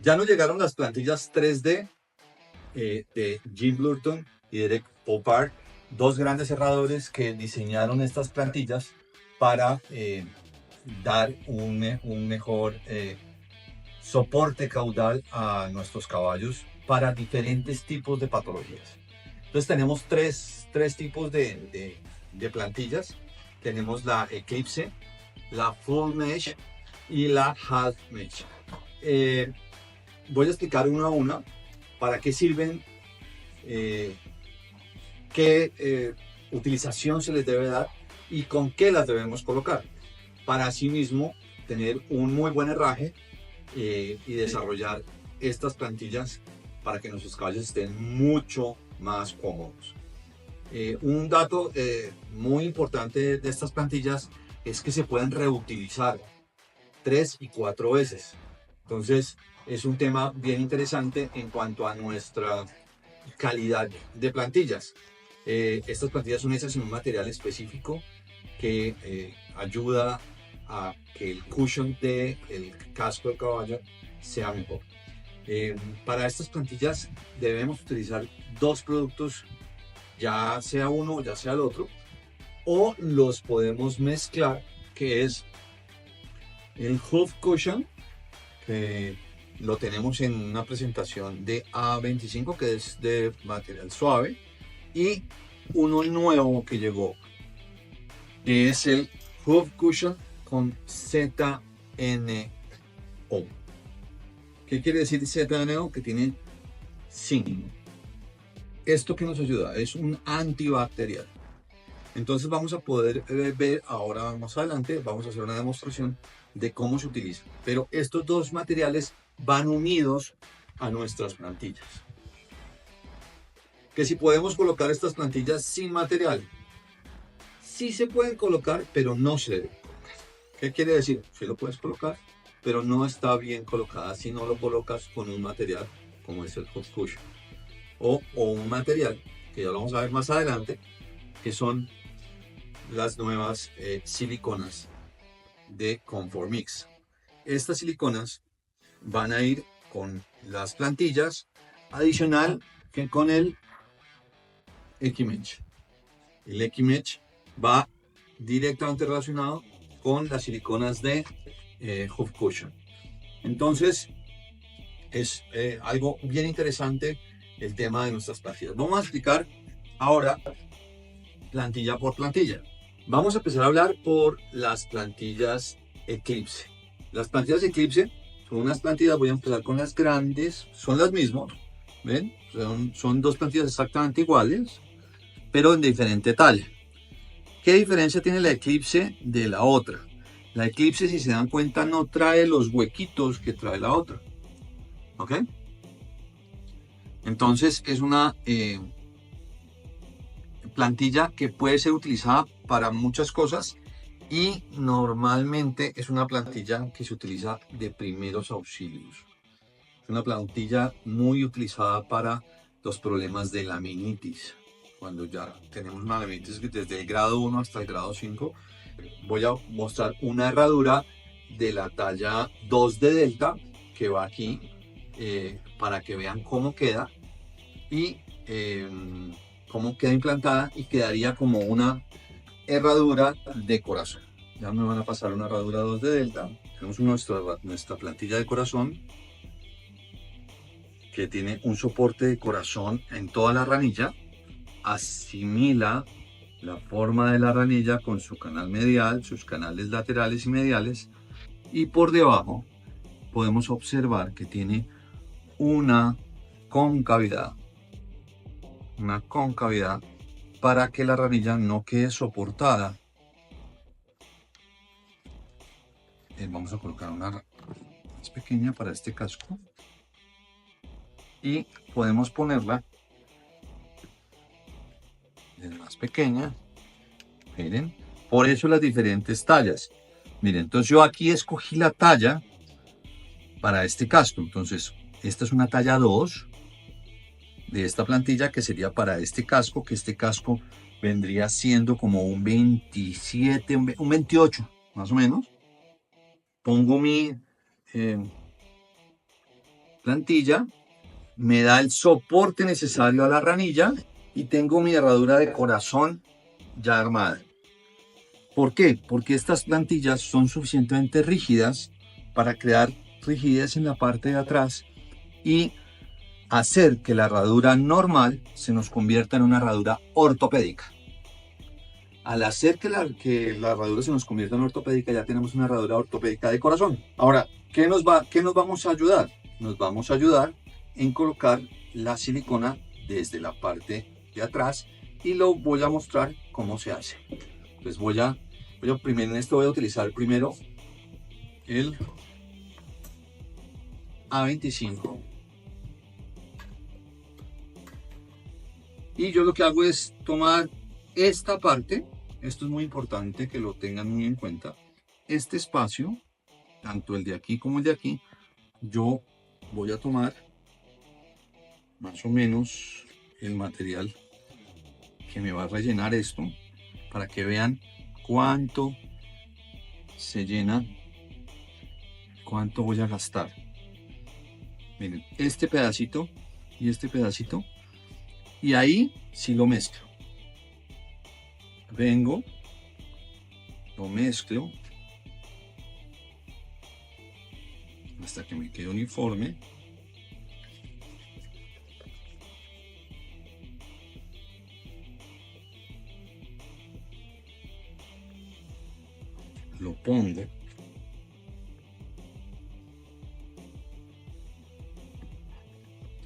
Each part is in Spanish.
Ya nos llegaron las plantillas 3D de Jim Lurton y Derek Poppard, dos grandes cerradores que diseñaron estas plantillas para dar un mejor soporte caudal a nuestros caballos para diferentes tipos de patologías. Entonces tenemos tres tipos de plantillas. Tenemos la Eclipse, la Full Mesh y la Half Mesh. Voy a explicar una a una para qué sirven, qué utilización se les debe dar y con qué las debemos colocar, para asimismo tener un muy buen herraje y desarrollar estas plantillas para que nuestros caballos estén mucho más cómodos. Un dato muy importante de estas plantillas es que se pueden reutilizar 3 y 4 veces. Entonces es un tema bien interesante en cuanto a nuestra calidad de plantillas. Estas plantillas son hechas en un material específico que ayuda a que el cushion del casco del caballo sea mejor. Para estas plantillas debemos utilizar dos productos, ya sea uno o ya sea el otro, o los podemos mezclar, que es el Hoof Cushion, que lo tenemos en una presentación de A25, que es de material suave, y uno nuevo que llegó, que es el Hoof Cushion con ZNO. ¿Qué quiere decir ZNO? Que tiene zinc. ¿Esto que nos ayuda? Es un antibacterial. Entonces vamos a poder ver ahora más adelante, vamos a hacer una demostración de cómo se utiliza. Pero estos dos materiales van unidos a nuestras plantillas. Que si podemos colocar estas plantillas sin material, sí se pueden colocar, pero no se deben colocar. ¿Qué quiere decir? Sí lo puedes colocar, pero no está bien colocada si no lo colocas con un material como es el Hoof Cushion o un material que ya lo vamos a ver más adelante, que son las nuevas siliconas de Conformix. Estas siliconas van a ir con las plantillas, adicional que con el Equimesh. El Equimesh va directamente relacionado con las siliconas de Hoof Cushion. Entonces es algo bien interesante el tema de nuestras plantillas. Vamos a explicar ahora plantilla por plantilla. Vamos a empezar a hablar por las plantillas Eclipse. Las plantillas Eclipse son unas plantillas, voy a empezar con las grandes, son las mismas, ¿ven? Son dos plantillas exactamente iguales, pero en diferente talla. ¿Qué diferencia tiene la Eclipse de la otra? La Eclipse, si se dan cuenta, no trae los huequitos que trae la otra, ¿ok? Entonces es una plantilla que puede ser utilizada para muchas cosas y normalmente es una plantilla que se utiliza de primeros auxilios. Es una plantilla muy utilizada para los problemas de laminitis. Cuando ya tenemos una laminitis desde el grado 1 hasta el grado 5, voy a mostrar una herradura de la talla 2 de Delta que va aquí para que vean cómo queda y cómo queda implantada, y quedaría como una herradura de corazón. Ya me van a pasar una herradura 2 de Delta. Tenemos nuestra plantilla de corazón que tiene un soporte de corazón en toda la ranilla, asimila la forma de la ranilla con su canal medial, sus canales laterales y mediales, y por debajo podemos observar que tiene una concavidad para que la ranilla no quede soportada. Vamos a colocar una más pequeña para este casco y podemos ponerla más pequeña. Miren, por eso las diferentes tallas. Miren, entonces yo aquí escogí la talla para este casco. Entonces esta es una talla 2 de esta plantilla, que sería para este casco, que este casco vendría siendo como un 27, un 28 más o menos. Pongo mi plantilla, me da el soporte necesario a la ranilla y tengo mi herradura de corazón ya armada. ¿Por qué? Porque estas plantillas son suficientemente rígidas para crear rigidez en la parte de atrás y hacer que la herradura normal se nos convierta en una herradura ortopédica. Al hacer que la herradura se nos convierta en ortopédica, ya tenemos una herradura ortopédica de corazón. Ahora, ¿qué nos vamos a ayudar? Nos vamos a ayudar en colocar la silicona desde la parte de atrás y lo voy a mostrar cómo se hace. Entonces primero en esto voy a utilizar primero el A25 y yo lo que hago es tomar esta parte. Esto es muy importante que lo tengan muy en cuenta. Este espacio, tanto el de aquí como el de aquí, yo voy a tomar más o menos el material que me va a rellenar esto para que vean cuánto se llena, cuánto voy a gastar. Miren, este pedacito y este pedacito, y ahí sí lo mezclo. Vengo, lo mezclo hasta que me quede uniforme. Lo pongo.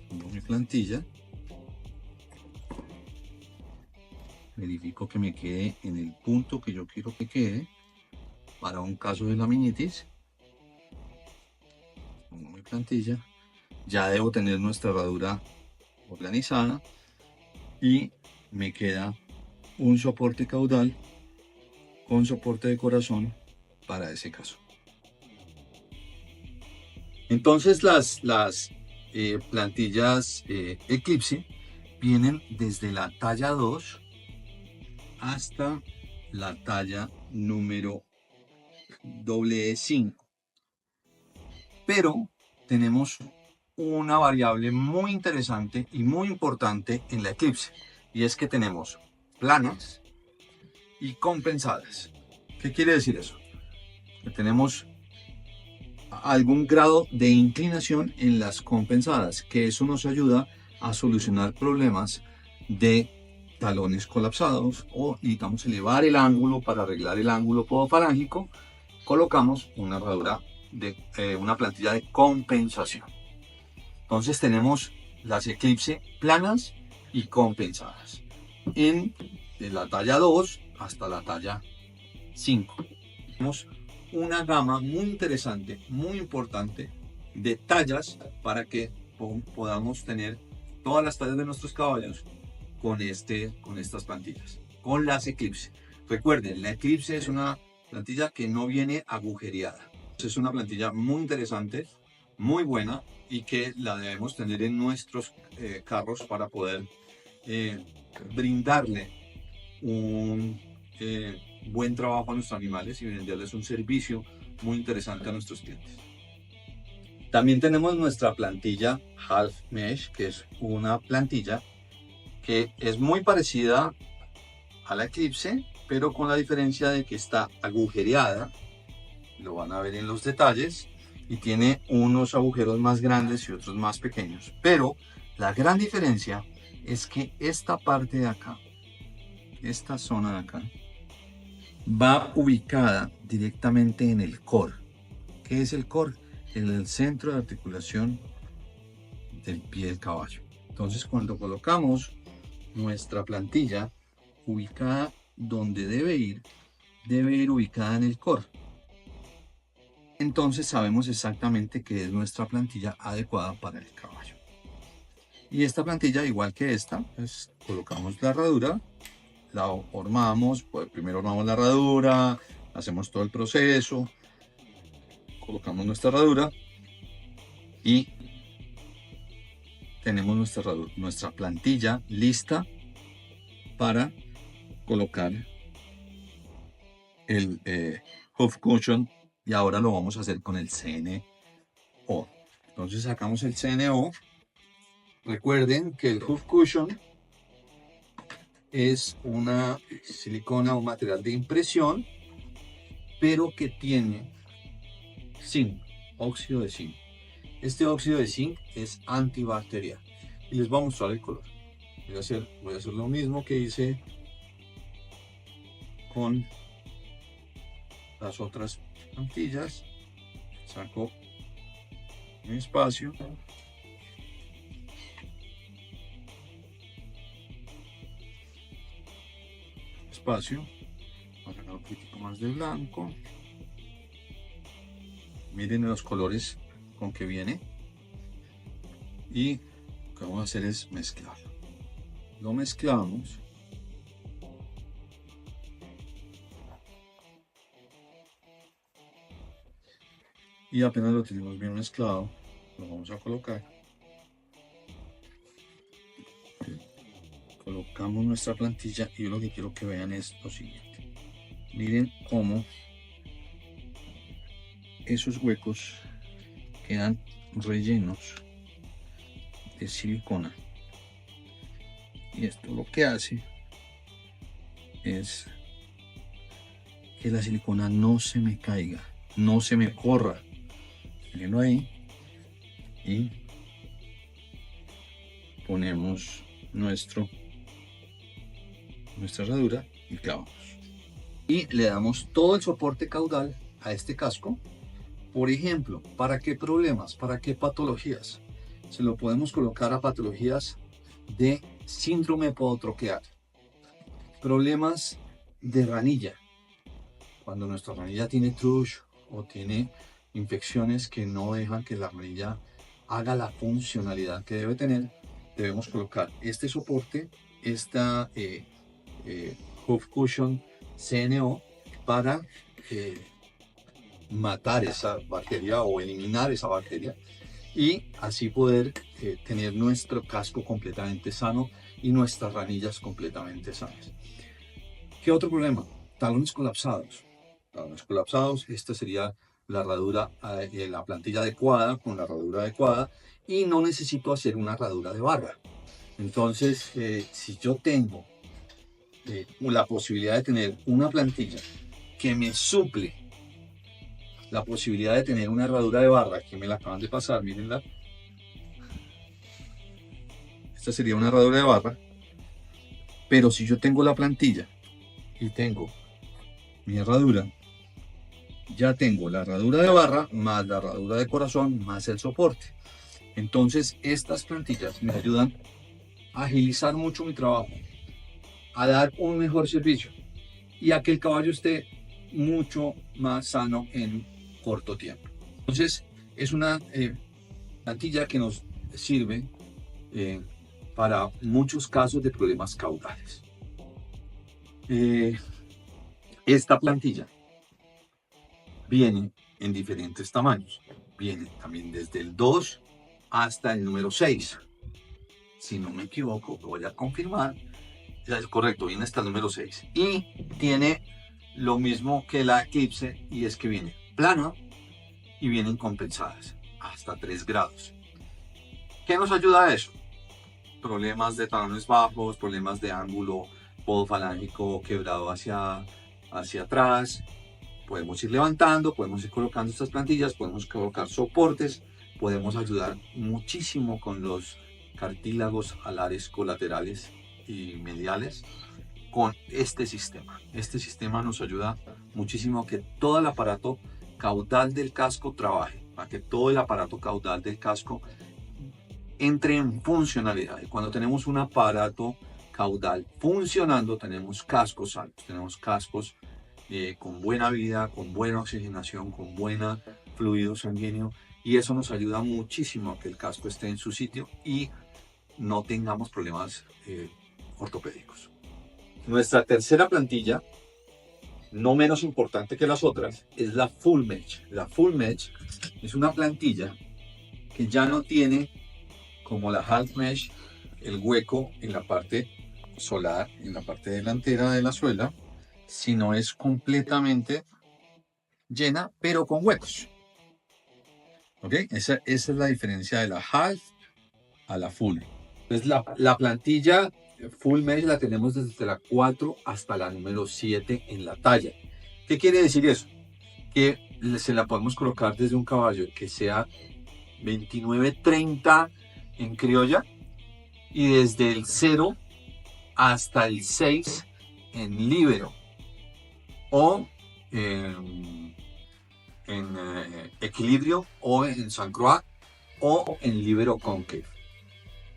Pongo mi plantilla. Verifico que me quede en el punto que yo quiero que quede para un caso de laminitis. Pongo mi plantilla. Ya debo tener nuestra herradura organizada y me queda un soporte caudal con soporte de corazón para ese caso. Entonces las plantillas Eclipse vienen desde la talla 2 hasta la talla número E5, pero tenemos una variable muy interesante y muy importante en la Eclipse, y es que tenemos planas y compensadas. ¿Qué quiere decir eso? Que tenemos algún grado de inclinación en las compensadas, que eso nos ayuda a solucionar problemas de talones colapsados, o necesitamos elevar el ángulo para arreglar el ángulo podofalángico, colocamos una herradura de una plantilla de compensación. Entonces tenemos las Eclipse planas y compensadas de la talla 2 hasta la talla 5. Tenemos una gama muy interesante, muy importante de tallas para que podamos tener todas las tallas de nuestros caballos con estas plantillas, con las Eclipse. Recuerden, la Eclipse es una plantilla que no viene agujereada. Es una plantilla muy interesante, muy buena, y que la debemos tener en nuestros carros para poder brindarle un buen trabajo a nuestros animales y venderles un servicio muy interesante a nuestros clientes. También tenemos nuestra plantilla Half Mesh, que es una plantilla que es muy parecida a la Eclipse, pero con la diferencia de que está agujereada, lo van a ver en los detalles, y tiene unos agujeros más grandes y otros más pequeños. Pero la gran diferencia es que esta parte de acá, esta zona de acá, va ubicada directamente en el core. ¿Qué es el core? En el centro de articulación del pie del caballo. Entonces, cuando colocamos nuestra plantilla ubicada donde debe ir ubicada en el core. Entonces sabemos exactamente qué es nuestra plantilla adecuada para el caballo. Y esta plantilla, igual que esta, pues colocamos la herradura, la hormamos, pues primero hormamos la herradura, hacemos todo el proceso, colocamos nuestra herradura y tenemos nuestra plantilla lista para colocar el hoof cushion, y ahora lo vamos a hacer con el CNO. Entonces sacamos el CNO. Recuerden que el Hoof Cushion es una silicona o material de impresión, pero que tiene zinc, óxido de zinc. Este óxido de zinc es antibacterial. Y les voy a mostrar el color. Voy a hacer lo mismo que hice con las otras plantillas. Saco mi espacio. Voy a sacar un poquito más de blanco. Miren los colores con que viene. Y lo que vamos a hacer es mezclarlo. Lo mezclamos. Y apenas lo tenemos bien mezclado, lo vamos a colocar. Colocamos nuestra plantilla y yo lo que quiero que vean es lo siguiente. Miren cómo esos huecos quedan rellenos de silicona. Y esto lo que hace es que la silicona no se me caiga, no se me corra. Mirenlo ahí. Y ponemos nuestra herradura y clavamos. Y le damos todo el soporte caudal a este casco. Por ejemplo, ¿para qué problemas? ¿Para qué patologías? Se lo podemos colocar a patologías de síndrome podotroqueal, problemas de ranilla, cuando nuestra ranilla tiene thrush o tiene infecciones que no dejan que la ranilla haga la funcionalidad que debe tener. Debemos colocar este soporte, esta Hoof Cushion CNO para matar esa bacteria o eliminar esa bacteria y así poder tener nuestro casco completamente sano y nuestras ranillas completamente sanas. ¿Qué otro problema? Talones colapsados. Talones colapsados, esta sería la herradura, la plantilla adecuada con la herradura adecuada y no necesito hacer una herradura de barra. Entonces, si yo tengo la posibilidad de tener una plantilla que me suple la posibilidad de tener una herradura de barra, que me la acaban de pasar, mírenla. Esta sería una herradura de barra, pero si yo tengo la plantilla y tengo mi herradura, ya tengo la herradura de barra más la herradura de corazón más el soporte. Entonces estas plantillas me ayudan a agilizar mucho mi trabajo, a dar un mejor servicio y a que el caballo esté mucho más sano en corto tiempo. Entonces es una plantilla que nos sirve para muchos casos de problemas caudales. Esta plantilla viene en diferentes tamaños. Viene también desde el 2 hasta el número 6. Si no me equivoco, voy a confirmar. Ya es correcto, viene hasta el número 6. Y tiene lo mismo que la Eclipse, y es que viene plana y vienen compensadas hasta 3 grados. ¿Qué nos ayuda a eso? Problemas de talones bajos, problemas de ángulo podofalángico quebrado hacia atrás. Podemos ir levantando, podemos ir colocando estas plantillas, podemos colocar soportes, podemos ayudar muchísimo con los cartílagos alares colaterales y mediales con este sistema. Este sistema nos ayuda muchísimo a que todo el aparato caudal del casco trabaje, a que todo el aparato caudal del casco entre en funcionalidad. Y cuando tenemos un aparato caudal funcionando, tenemos cascos altos, tenemos cascos con buena vida, con buena oxigenación, con buen fluido sanguíneo, y eso nos ayuda muchísimo a que el casco esté en su sitio y no tengamos problemas ortopédicos. Nuestra tercera plantilla, no menos importante que las otras, es la Full Mesh. La Full Mesh es una plantilla que ya no tiene, como la Half Mesh, el hueco en la parte solar, en la parte delantera de la suela, sino es completamente llena, pero con huecos. ¿Ok? Esa es la diferencia de la half a la full. Entonces la plantilla full mesh la tenemos desde la 4 hasta la número 7 en la talla. ¿Qué quiere decir eso? Que se la podemos colocar desde un caballo que sea 29-30 en criolla y desde el 0 hasta el 6 en líbero o en equilibrio o en San Croix o en líbero concave.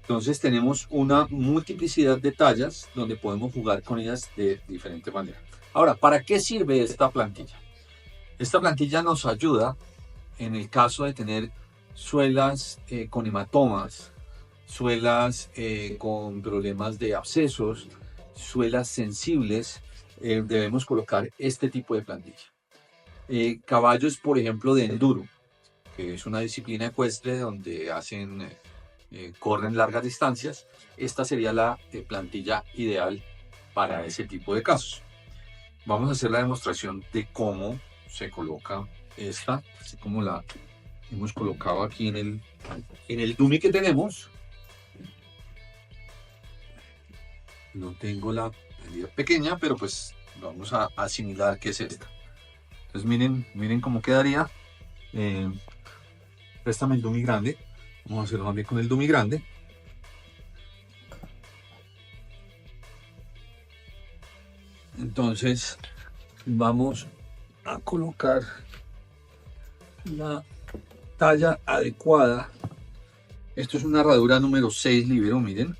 Entonces tenemos una multiplicidad de tallas donde podemos jugar con ellas de diferente manera. Ahora, ¿para qué sirve esta plantilla? Esta plantilla nos ayuda en el caso de tener suelas con hematomas, suelas con problemas de abscesos, suelas sensibles, debemos colocar este tipo de plantilla. Caballos, por ejemplo, de enduro, que es una disciplina ecuestre donde corren largas distancias, esta sería la plantilla ideal para ese tipo de casos. Vamos a hacer la demostración de cómo se coloca esta, así como la hemos colocado aquí en el dummy que tenemos. No tengo la medida pequeña, pero pues vamos a asimilar qué es esta. Entonces miren cómo quedaría. Préstame el dummy grande. Vamos a hacerlo también con el dummy grande. Entonces vamos a colocar la talla adecuada. Esto es una herradura número 6 libero, miren.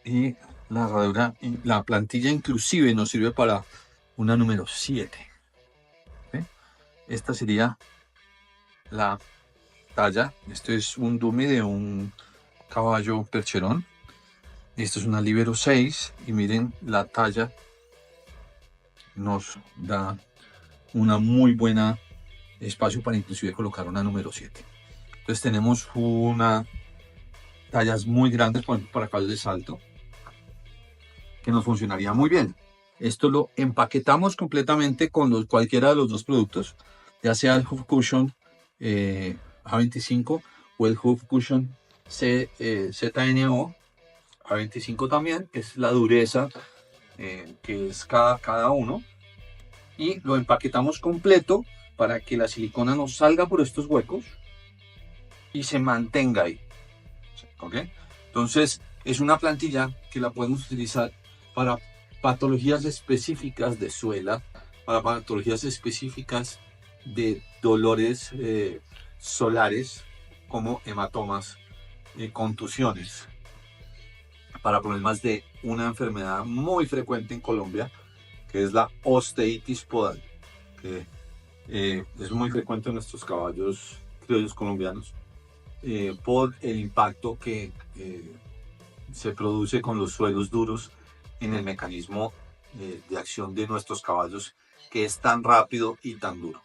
Y la herradura, la plantilla inclusive nos sirve para una número 7. ¿Sí? Esta sería la talla. Esto es un dummy de un caballo percherón. Esto es una libero 6 y miren la talla nos da una muy buena espacio para inclusive colocar una número 7. Entonces tenemos tallas muy grandes para caballos de salto que nos funcionaría muy bien. Esto lo empaquetamos completamente con cualquiera de los dos productos, ya sea el Hoof Cushion A25 o el Hoof Cushion ZNO A25 también, que es la dureza que es cada uno. Y lo empaquetamos completo para que la silicona nos salga por estos huecos y se mantenga ahí. ¿Ok? Entonces es una plantilla que la podemos utilizar para patologías específicas de suela, para patologías específicas de dolores solares como hematomas, contusiones, para problemas de una enfermedad muy frecuente en Colombia, que es la osteitis podal, que es muy frecuente en nuestros caballos criollos colombianos, por el impacto que se produce con los suelos duros en el mecanismo de acción de nuestros caballos, que es tan rápido y tan duro.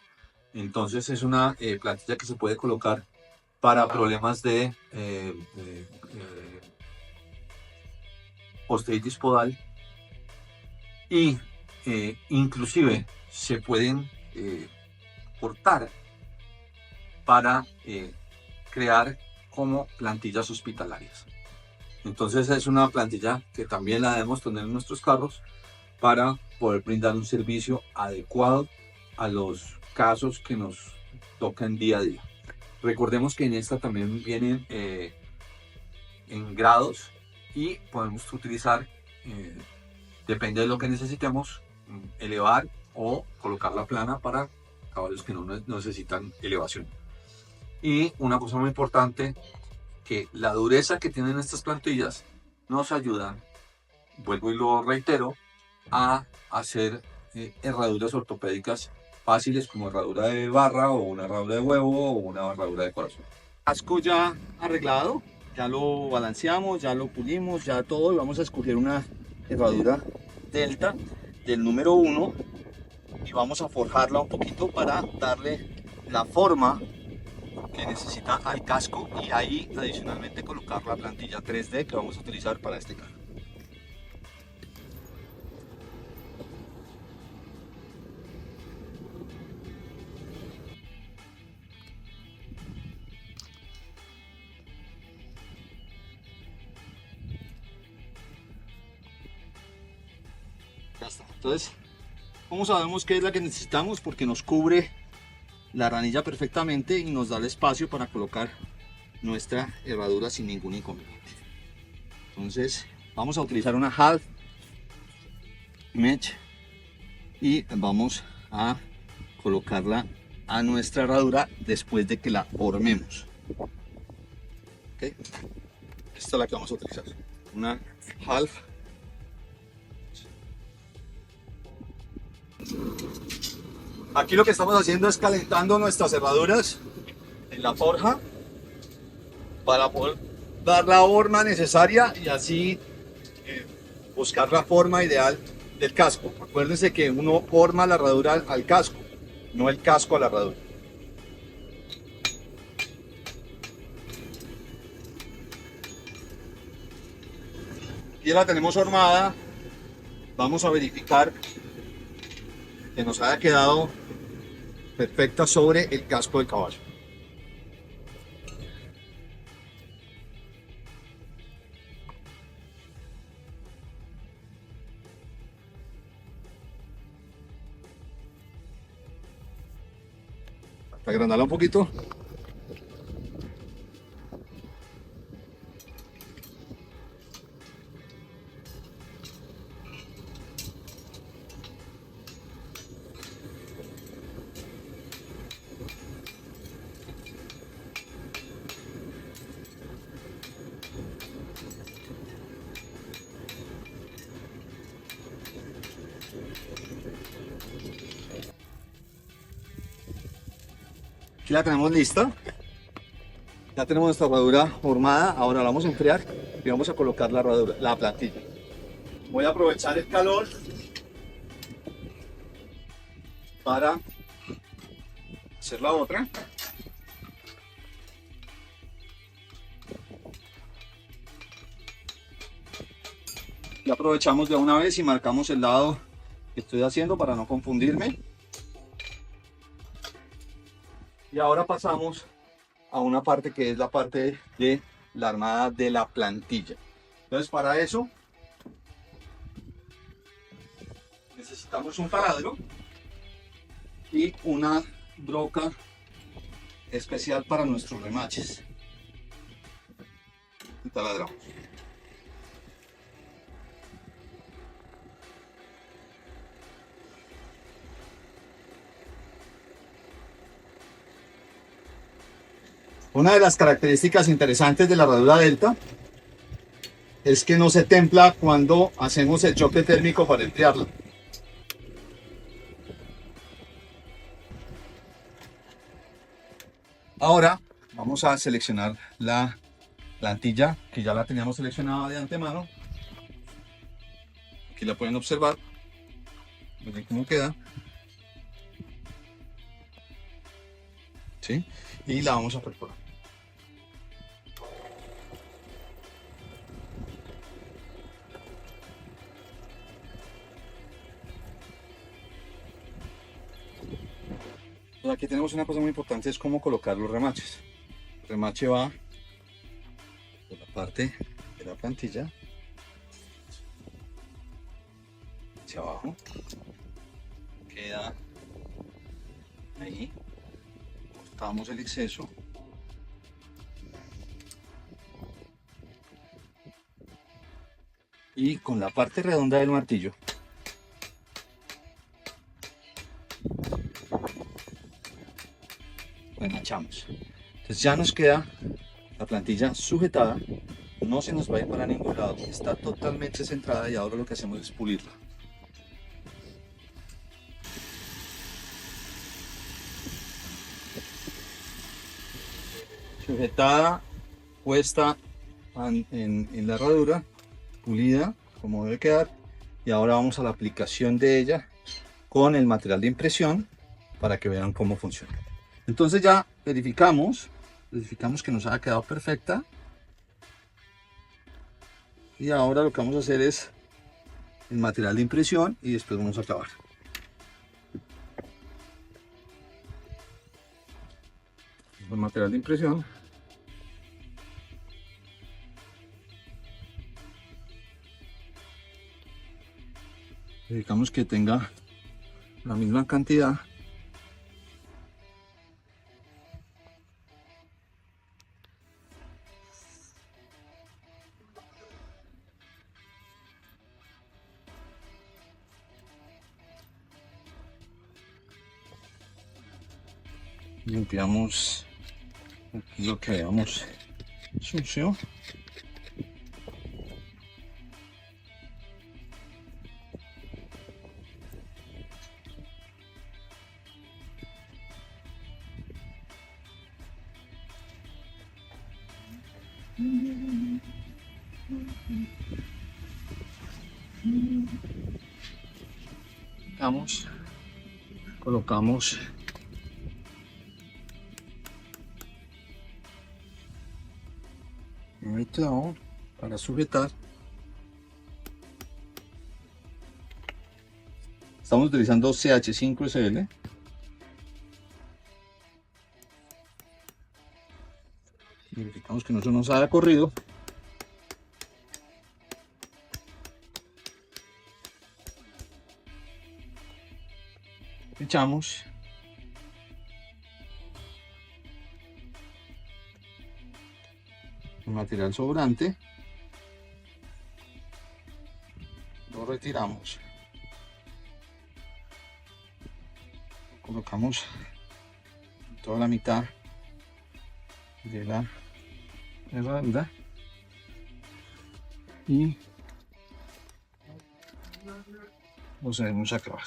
Entonces es una plantilla que se puede colocar para problemas de osteitis podal y inclusive se pueden cortar para crear como plantillas hospitalarias. Entonces es una plantilla que también la debemos tener en nuestros carros para poder brindar un servicio adecuado a los casos que nos tocan día a día. Recordemos que en esta también vienen en grados y podemos utilizar, depende de lo que necesitemos, elevar o colocar la plana para caballos que no necesitan elevación. Y una cosa muy importante, que la dureza que tienen estas plantillas nos ayudan, vuelvo y lo reitero, a hacer herraduras ortopédicas fáciles como herradura de barra o una herradura de huevo o una herradura de corazón. Casco ya arreglado, ya lo balanceamos, ya lo pulimos, ya todo, y vamos a escoger una herradura delta del número 1 y vamos a forjarla un poquito para darle la forma que necesita al casco y ahí adicionalmente colocar la plantilla 3D que vamos a utilizar para este carro. Acá está. Entonces, ¿cómo sabemos qué es la que necesitamos? Porque nos cubre la ranilla perfectamente y nos da el espacio para colocar nuestra herradura sin ningún inconveniente. Entonces, vamos a utilizar una half mesh y vamos a colocarla a nuestra herradura después de que la formemos. ¿Okay? Esta es la que vamos a utilizar, una half. Aquí lo que estamos haciendo es calentando nuestras herraduras en la forja para poder dar la forma necesaria y así buscar la forma ideal del casco. Acuérdense que uno forma la herradura al casco, no el casco a la herradura. Ya la tenemos formada. Vamos a verificar que nos haya quedado perfecta sobre el casco del caballo. Agrandala un poquito. Aquí la tenemos lista. Ya tenemos nuestra herradura formada. Ahora la vamos a enfriar y vamos a colocar la herradura, la plantilla. Voy a aprovechar el calor para hacer la otra. Ya aprovechamos de una vez y marcamos el lado que estoy haciendo para no confundirme. Y ahora pasamos a una parte que es la parte de la armada de la plantilla. Entonces, para eso necesitamos un taladro y una broca especial para nuestros remaches. Y taladramos. Una de las características interesantes de la herradura Delta es que no se templa cuando hacemos el choque térmico para enfriarla. Ahora vamos a seleccionar la plantilla que ya la teníamos seleccionada de antemano. Aquí la pueden observar. Miren cómo queda. ¿Sí? Y la vamos a perforar. Aquí tenemos una cosa muy importante, es cómo colocar los remaches. El remache va por la parte de la plantilla hacia abajo, queda ahí, cortamos el exceso y con la parte redonda del martillo remachamos. Entonces ya nos queda la plantilla sujetada, no se nos va a ir para ningún lado, está totalmente centrada y ahora lo que hacemos es pulirla. Sujetada, puesta en la herradura, pulida como debe quedar, y ahora vamos a la aplicación de ella con el material de impresión para que vean cómo funciona. Entonces ya verificamos que nos ha quedado perfecta y ahora lo que vamos a hacer es el material de impresión y después vamos a acabar. El material de impresión. Verificamos que tenga la misma cantidad. Limpiamos lo que veamos sucio. Colocamos el clavo para sujetar. Estamos utilizando CH5SL. Verificamos que no se nos haya corrido. Echamos. El material sobrante. Lo retiramos. Colocamos toda la mitad de la herradura y procedemos a clavar.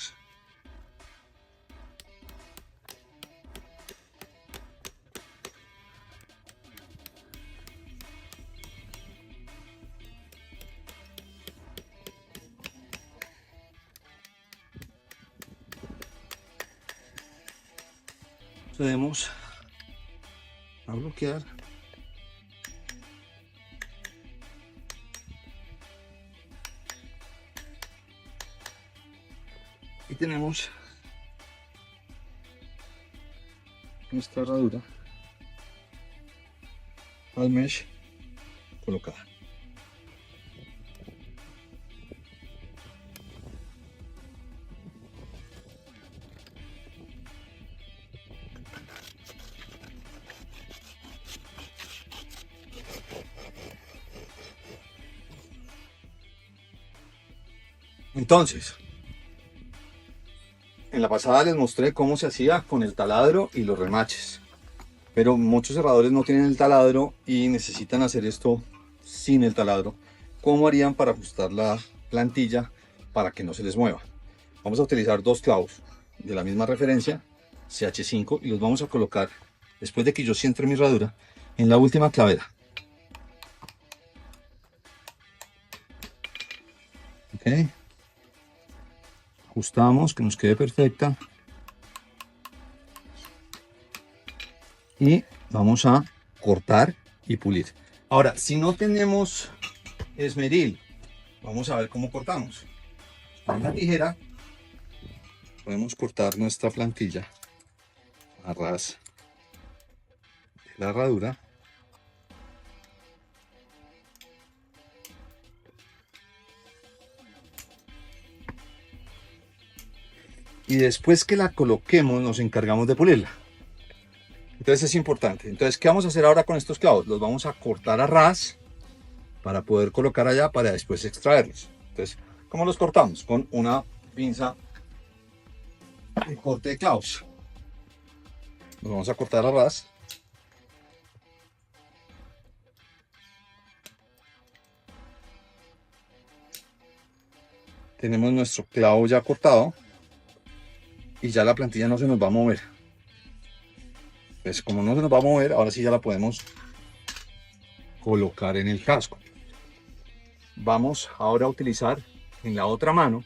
Procedemos a bloquear. Y tenemos nuestra herradura al mesh colocada. Entonces, en la pasada les mostré cómo se hacía con el taladro y los remaches, pero muchos cerradores no tienen el taladro y necesitan hacer esto sin el taladro. ¿Cómo harían para ajustar la plantilla para que no se les mueva? Vamos a utilizar dos clavos de la misma referencia, CH5, y los vamos a colocar, después de que yo centre mi herradura, en la última clavera. Ok. Ajustamos, que nos quede perfecta. Y vamos a cortar y pulir. Ahora, si no tenemos esmeril, vamos a ver cómo cortamos. Con la tijera podemos cortar nuestra plantilla a ras de la herradura. Y después que la coloquemos, nos encargamos de pulirla. Entonces es importante. Entonces, ¿qué vamos a hacer ahora con estos clavos? Los vamos a cortar a ras para poder colocar allá para después extraerlos. Entonces, ¿cómo los cortamos? Con una pinza de corte de clavos. Los vamos a cortar a ras. Tenemos nuestro clavo ya cortado y ya la plantilla no se nos va a mover. Pues como no se nos va a mover, ahora sí ya la podemos colocar en el casco. Vamos ahora a utilizar en la otra mano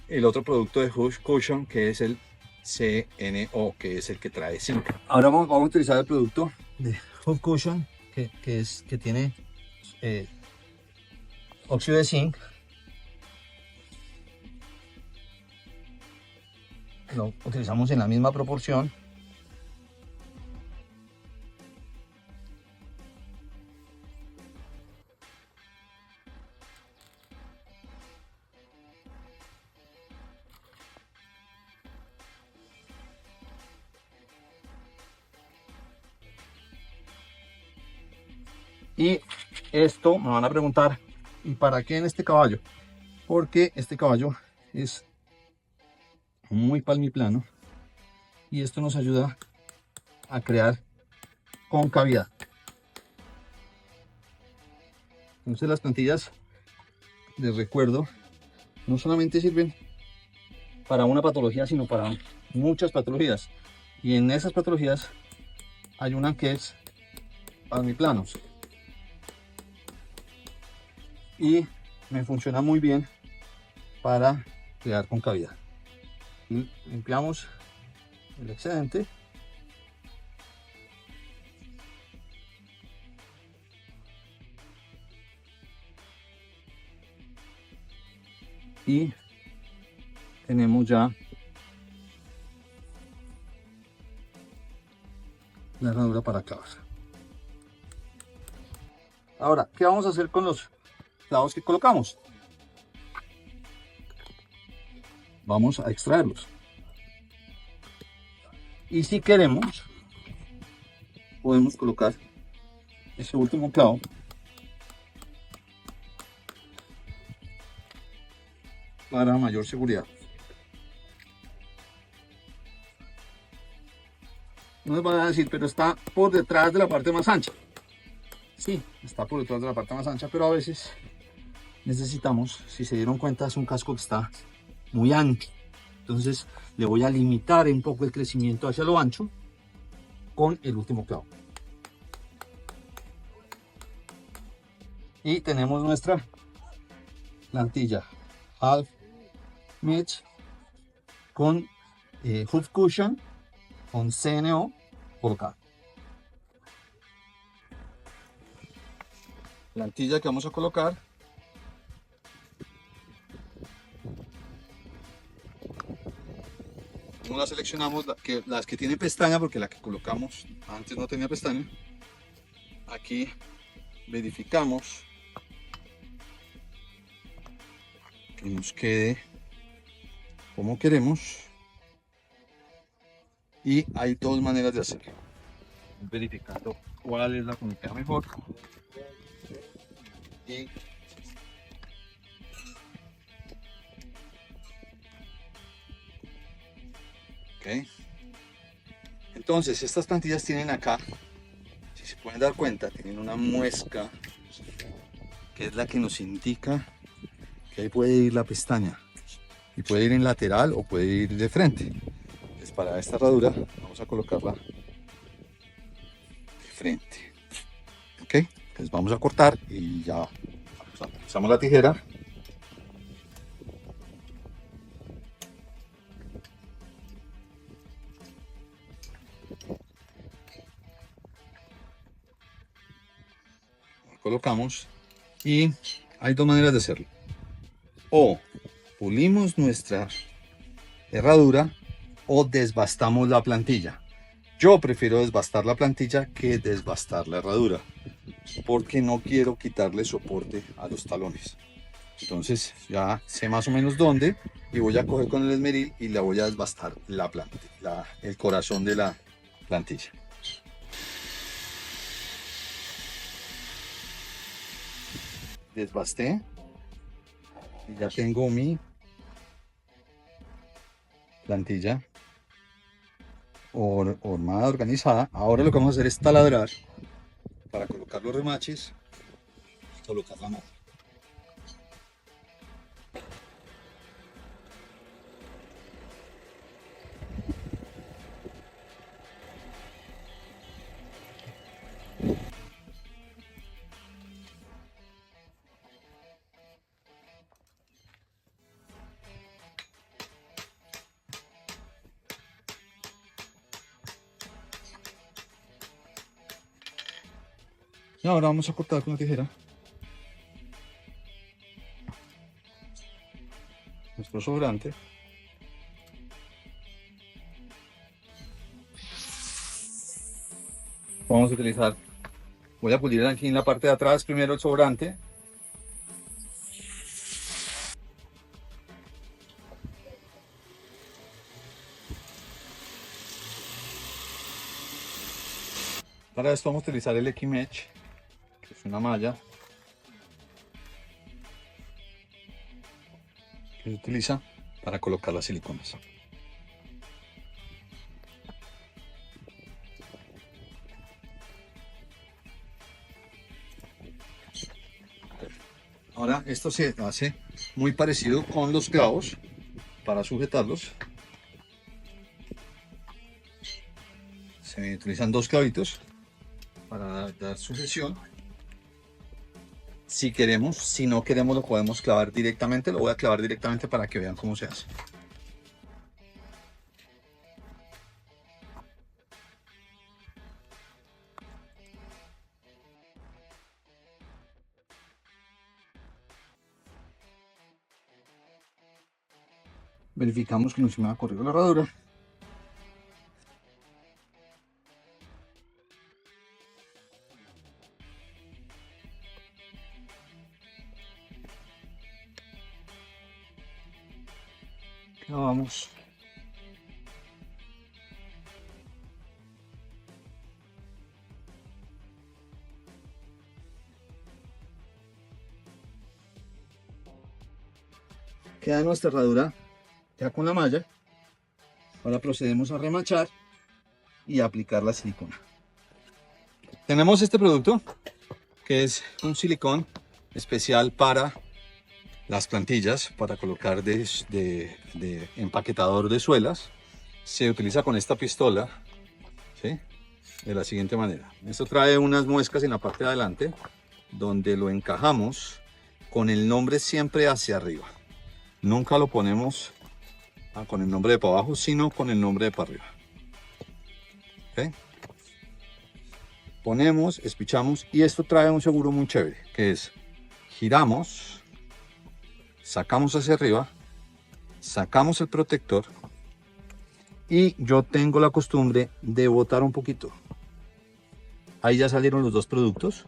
el otro producto de Hush Cushion, que es el CNO, que es el que trae zinc. Ahora vamos a utilizar el producto de Hush Cushion, que tiene óxido de zinc. Lo utilizamos en la misma proporción. Y esto me van a preguntar, ¿y para qué en este caballo? Porque este caballo es muy palmiplano y esto nos ayuda a crear concavidad. Entonces las plantillas, les recuerdo, no solamente sirven para una patología, sino para muchas patologías. Y en esas patologías hay una que es palmiplanos. Y me funciona muy bien para crear concavidad. Y limpiamos el excedente. Y tenemos ya la herradura para clavar. Ahora, ¿qué vamos a hacer con los clavos que colocamos? Vamos a extraerlos. Y si queremos, podemos colocar ese último clavo para mayor seguridad. No les van a decir, pero está por detrás de la parte más ancha. Sí, está por detrás de la parte más ancha, pero a veces necesitamos, si se dieron cuenta, es un casco que está muy ancho. Entonces le voy a limitar un poco el crecimiento hacia lo ancho con el último clavo. Y tenemos nuestra plantilla half mitch con hoof cushion con CNO colocada. Plantilla que vamos a colocar. No la seleccionamos, las que tienen pestaña, porque la que colocamos antes no tenía pestaña. Aquí verificamos que nos quede como queremos. Y hay dos maneras de hacerlo. Verificando cuál es la que me queda mejor. Y ok. Entonces, estas plantillas tienen acá, si se pueden dar cuenta, tienen una muesca que es la que nos indica que ahí puede ir la pestaña. Y puede ir en lateral o puede ir de frente. Entonces, para esta herradura vamos a colocarla de frente. Ok, entonces vamos a cortar y ya usamos la tijera. Colocamos y hay dos maneras de hacerlo. O pulimos nuestra herradura o desbastamos la plantilla. Yo prefiero desbastar la plantilla que desbastar la herradura, porque no quiero quitarle soporte a los talones. Entonces ya sé más o menos dónde y voy a coger con el esmeril y la voy a desbastar la plantilla, el corazón de la plantilla. Desbasté y ya tengo mi plantilla hormada, organizada. Ahora lo que vamos a hacer es taladrar para colocar los remaches, colocar la mano. Y ahora vamos a cortar con la tijera nuestro sobrante. Vamos a utilizar, voy a pulir aquí en la parte de atrás primero el sobrante. Para esto vamos a utilizar el X-Mesh, Es una malla que se utiliza para colocar las siliconas. Ahora esto se hace muy parecido con los clavos para sujetarlos. Se utilizan dos clavitos para dar sujeción. Si queremos, si no queremos lo podemos clavar directamente. Lo voy a clavar directamente para que vean cómo se hace. Verificamos que no se me ha corrido la herradura. Clavamos. Queda nuestra herradura ya con la malla. Ahora procedemos a remachar y a aplicar la silicona. Tenemos este producto que es un silicón especial para las plantillas, para colocar de empaquetador de suelas. Se utiliza con esta pistola, ¿sí? De la siguiente manera. Esto trae unas muescas en la parte de adelante donde lo encajamos con el nombre siempre hacia arriba. Nunca lo ponemos con el nombre de para abajo, sino con el nombre de para arriba. ¿Okay? Ponemos, espichamos, y esto trae un seguro muy chévere, que es giramos, sacamos hacia arriba, sacamos el protector, y yo tengo la costumbre de botar un poquito. Ahí ya salieron los dos productos,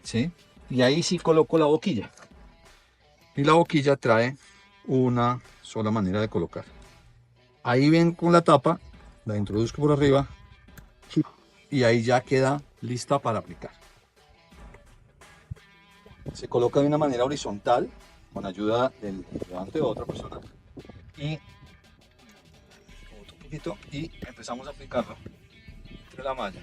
¿sí? Y ahí sí coloco la boquilla. Y la boquilla trae una sola manera de colocar. Ahí ven con la tapa, la introduzco por arriba y ahí ya queda lista para aplicar. Se coloca de una manera horizontal con ayuda del ayudante de otra persona y un poquito y empezamos a aplicarlo entre la malla.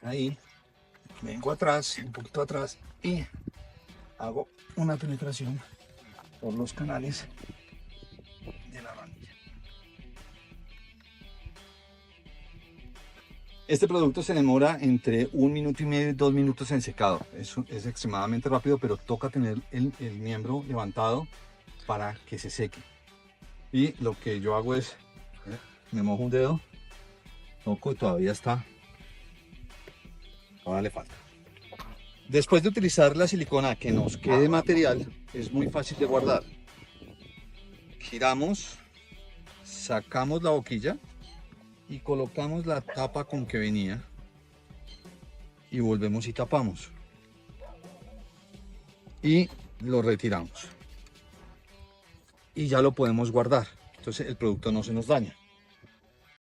Ahí vengo atrás, un poquito atrás y hago una penetración por los canales de la ranilla. Este producto se demora entre 1 minuto y medio y 2 minutos en secado. Es extremadamente rápido, pero toca tener el miembro levantado para que se seque. Y lo que yo hago es, me mojo un dedo, toco y todavía está. Ahora le falta. Después de utilizar la silicona que nos quede material, es muy fácil de guardar. Giramos, sacamos la boquilla y colocamos la tapa con que venía y volvemos y tapamos. Y lo retiramos. Y ya lo podemos guardar. Entonces el producto no se nos daña.